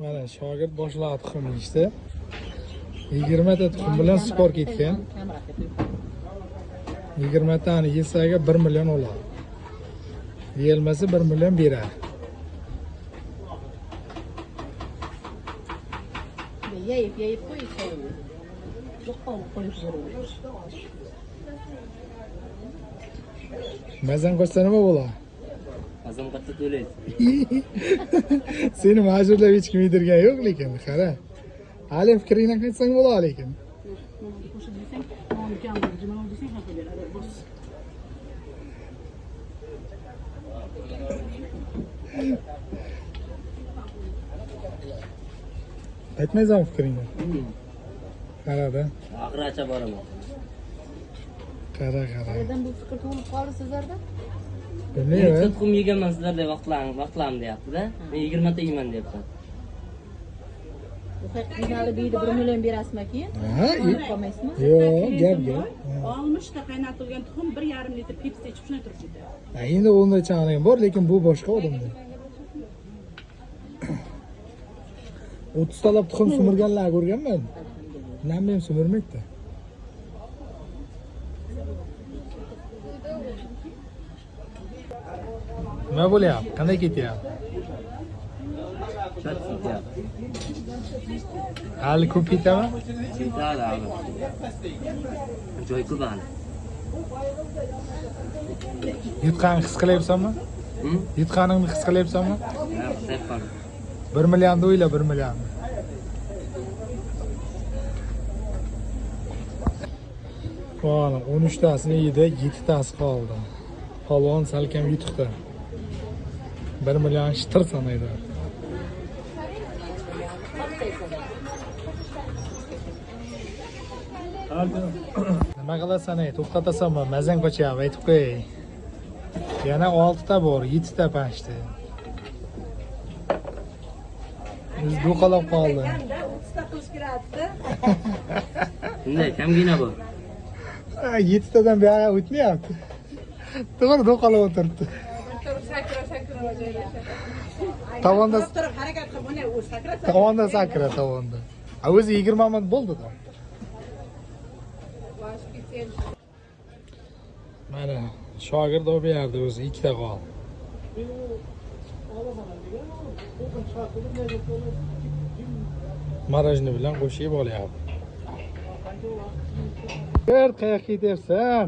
Mana shogird boshladi tuxum yeyishdi. 20 ta tuxum bilan sport ketgan. 20 tani yesaga 1 million oladi. Yeyilmasa 1 million beradi. Yeyip qo'yib qo'yib qo'yib. Mazan qo'shsa nima bo'ladi? Azam qattiq to'laydi. Seni majburlab hech kim yedirgan yo'q lekin, qara. Hali fikringdan qaytsang bo'ladi lekin. Aytmaysan fikringni. Qara-da. Oxiracha boraman. Qara. Qayerdan bu fikr tug'ilib qoldi sizlarda? Bilmayman. Men tuxum yeganman sizlarda vaqtlarim deyapti-da. Men 20 ta yeyman deyapman. Bu finali biydi 1 million berasizmi keyin? Ha, Qolmaysizmi? yo'q, gap. Olmishta qaynatilgan tuxum 1,5 litr Pepsi ichib shuni turib ketadi. Endi o'nda chaqirgan bor, lekin bu boshqa odamda. 30 talab tuxum sumirganlar ko'rganman. Nam ham sumirmaydi. Nima bo'lyapti? Qanday ketyapti? Hali ko'p ketami? Ketadi hali. Joy ko'p hali. Yutqanni his qilyapsanmi? Yutqaningni his qilyapsanmi? Ha, sayfan. 1 millionni o'yla, 1 millionni. Mana 13 tasini yedi, 7 tasi qoldi. Polvon salkam yutuqda. 1 million shitir sanaydi. Nima qilasan ey? To'xtatasanmi? Mazang qochyapti, aytib qo'y. Yana 6 ta bor, 7 ta pashti. Biz do'qalab qoldi. 30 ta qilish kerakda. Bunday kamgina bor. 7 tadan buyoqqa o'tmayapti. To'g'ri do'qalab o'tiribdi. Tovonda harakat qilib buni u sakrasa. tovonda sakra tovonda. O'zi 20 minut bo'ldi-da. Mana shogird olib berdi o'zi 2 ta qoldi. Marajni bilan qo'shib olyapti. Bir qayoqqa ketyapsan?